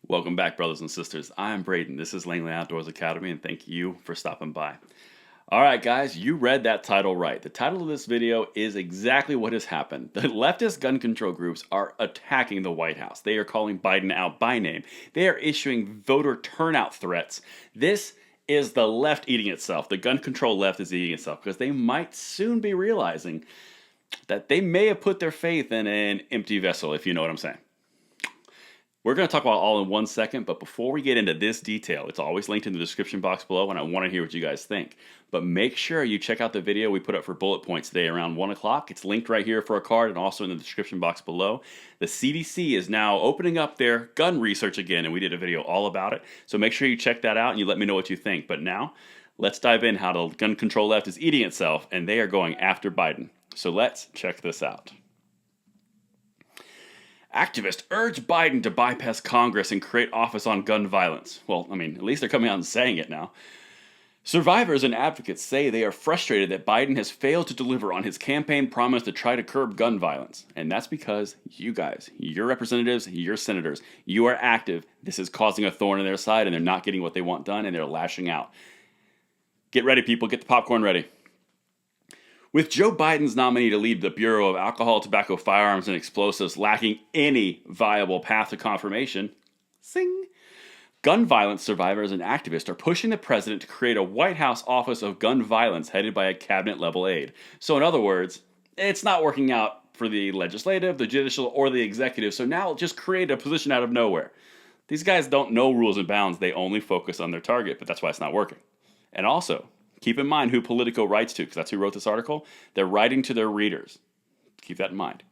Welcome back, brothers and sisters. I am Braden. This is Langley Outdoors Academy, and thank you for stopping by. All right, guys, you read that title right. The title of this video is exactly what has happened. The leftist gun control groups are attacking the White House. They are calling Biden out by name. They are issuing voter turnout threats. This is the left eating itself. The gun control left is eating itself because they might soon be realizing that they may have put their faith in an empty vessel, if you know what I'm saying. We're going to talk about all in 1 second, but before we get into this detail, it's always linked in the description box below, and I want to hear what you guys think. But make sure you check out the video we put up for bullet points today around 1 o'clock. It's linked right here for a card and also in the description box below. The CDC is now opening up their gun research again, and we did a video all about it. So make sure you check that out and you let me know what you think. But now, let's dive in how the gun control left is eating itself, and they are going after Biden. So let's check this out. Activists urge Biden to bypass Congress and create office on gun violence. Well, at least they're coming out and saying it now. Survivors and advocates say they are frustrated that Biden has failed to deliver on his campaign promise to try to curb gun violence. And that's because you guys, your representatives, your senators, you are active. This is causing a thorn in their side and they're not getting what they want done and they're lashing out. Get ready, people. Get the popcorn ready. With Joe Biden's nominee to lead the Bureau of Alcohol, Tobacco, Firearms, and Explosives lacking any viable path to confirmation, gun violence survivors and activists are pushing the president to create a White House Office of Gun Violence headed by a cabinet-level aide. So in other words, it's not working out for the legislative, the judicial, or the executive, so now just create a position out of nowhere. These guys don't know rules and bounds, they only focus on their target, but that's why it's not working. And also, keep in mind who Politico writes to, because that's who wrote this article. They're writing to their readers. Keep that in mind.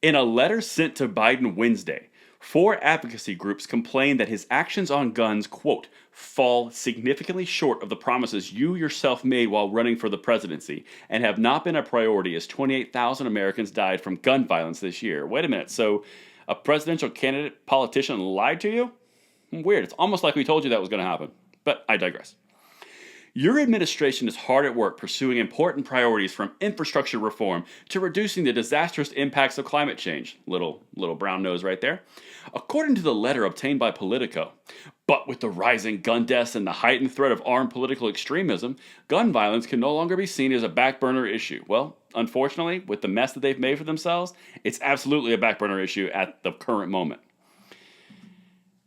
In a letter sent to Biden Wednesday, 4 advocacy groups complained that his actions on guns, quote, fall significantly short of the promises you yourself made while running for the presidency and have not been a priority as 28,000 Americans died from gun violence this year. Wait a minute, so a presidential candidate politician lied to you? Weird, it's almost like we told you that was going to happen. But I digress. Your administration is hard at work pursuing important priorities from infrastructure reform to reducing the disastrous impacts of climate change. Little brown nose right there. According to the letter obtained by Politico, but with the rising gun deaths and the heightened threat of armed political extremism, gun violence can no longer be seen as a back burner issue. Well, unfortunately, with the mess that they've made for themselves, it's absolutely a back burner issue at the current moment.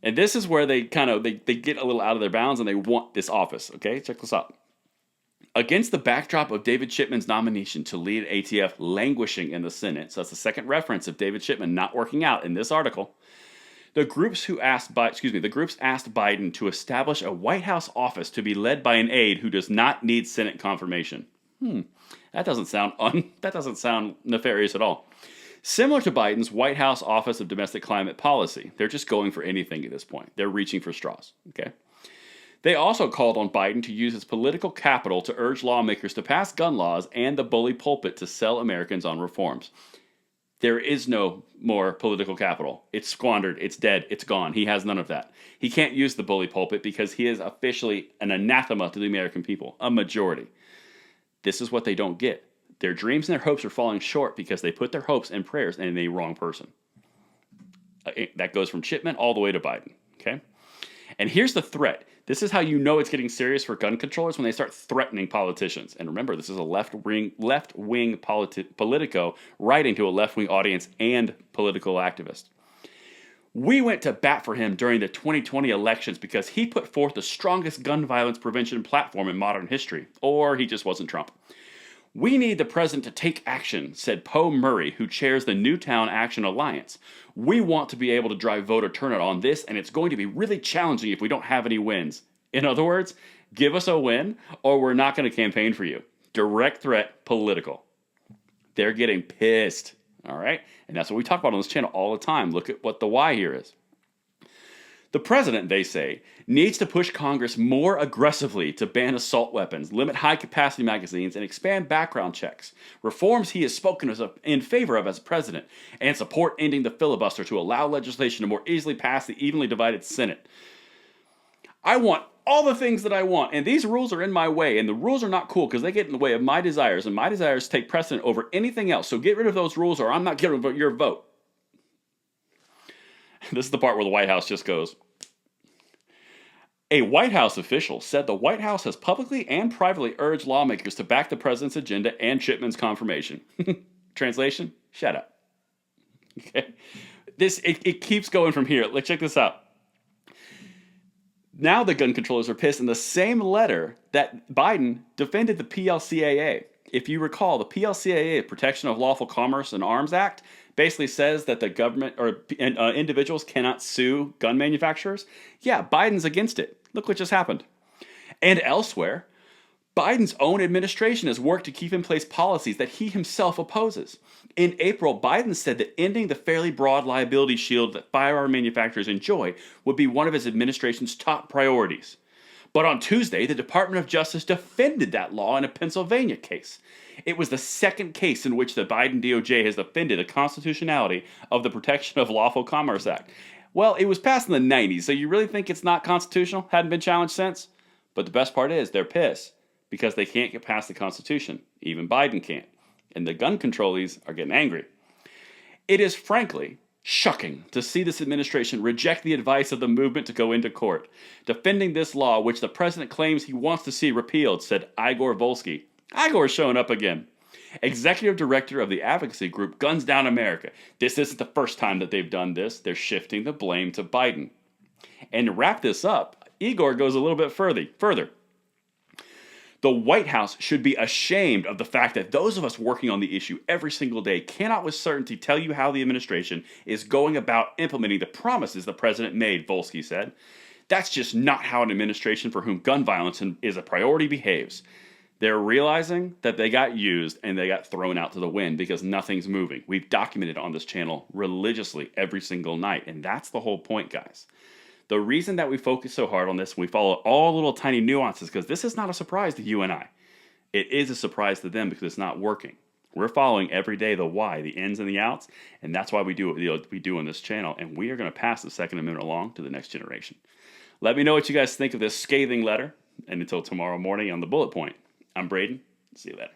And this is where they get a little out of their bounds and they want this office, okay? Check this out. Against the backdrop of David Chipman's nomination to lead ATF languishing in the Senate, so that's the second reference of David Chipman not working out in this article, the groups asked Biden to establish a White House office to be led by an aide who does not need Senate confirmation. That doesn't sound nefarious at all. Similar to Biden's White House Office of Domestic Climate Policy, they're just going for anything at this point. They're reaching for straws, okay? They also called on Biden to use his political capital to urge lawmakers to pass gun laws and the bully pulpit to sell Americans on reforms. There is no more political capital. It's squandered, it's dead, it's gone. He has none of that. He can't use the bully pulpit because he is officially an anathema to the American people, a majority. This is what they don't get. Their dreams and their hopes are falling short because they put their hopes and prayers in the wrong person. That goes from Chipman all the way to Biden, okay? And here's the threat. This is how you know it's getting serious for gun controllers when they start threatening politicians. And remember, this is a left-wing Politico writing to a left-wing audience and political activists. We went to bat for him during the 2020 elections because he put forth the strongest gun violence prevention platform in modern history. Or he just wasn't Trump. We need the president to take action, said Poe Murray, who chairs the Newtown Action Alliance. We want to be able to drive voter turnout on this, and it's going to be really challenging if we don't have any wins. In other words, give us a win, or we're not going to campaign for you. Direct threat, political. They're getting pissed, all right? And that's what we talk about on this channel all the time. Look at what the why here is. The president, they say, needs to push Congress more aggressively to ban assault weapons, limit high-capacity magazines, and expand background checks, reforms he has spoken in favor of as president, and support ending the filibuster to allow legislation to more easily pass the evenly divided Senate. I want all the things that I want, and these rules are in my way, and the rules are not cool because they get in the way of my desires, and my desires take precedent over anything else, so get rid of those rules or I'm not getting your vote. This is the part where the White House just goes. A White House official said the White House has publicly and privately urged lawmakers to back the president's agenda and Chipman's confirmation. Translation? Shut up. Okay. It keeps going from here. Let's check this out. Now the gun controllers are pissed in the same letter that Biden defended the PLCAA. If you recall, the PLCAA, Protection of Lawful Commerce and Arms Act, basically says that the government or individuals cannot sue gun manufacturers. Yeah, Biden's against it. Look what just happened. And elsewhere, Biden's own administration has worked to keep in place policies that he himself opposes. In April, Biden said that ending the fairly broad liability shield that firearm manufacturers enjoy would be one of his administration's top priorities. But on Tuesday, the Department of Justice defended that law in a Pennsylvania case. It was the second case in which the Biden DOJ has defended the constitutionality of the Protection of Lawful Commerce Act. Well, it was passed in the 90s, so you really think it's not constitutional? Hadn't been challenged since? But the best part is they're pissed because they can't get past the Constitution. Even Biden can't. And the gun controllees are getting angry. It is frankly shocking to see this administration reject the advice of the movement to go into court. Defending this law, which the president claims he wants to see repealed, said Igor Volsky. Igor's showing up again. Executive director of the advocacy group Guns Down America. This isn't the first time that they've done this. They're shifting the blame to Biden. And to wrap this up, Igor goes a little bit further. The White House should be ashamed of the fact that those of us working on the issue every single day cannot with certainty tell you how the administration is going about implementing the promises the president made, Volsky said. That's just not how an administration for whom gun violence is a priority behaves. They're realizing that they got used and they got thrown out to the wind because nothing's moving. We've documented on this channel religiously every single night, and that's the whole point, guys. The reason that we focus so hard on this and we follow all little tiny nuances, because this is not a surprise to you and I. It is a surprise to them because it's not working. We're following every day the why, the ins and the outs, and that's why we do what we do on this channel, and we are going to pass the Second Amendment along to the next generation. Let me know what you guys think of this scathing letter, and until tomorrow morning on The Bullet Point, I'm Braden. See you later.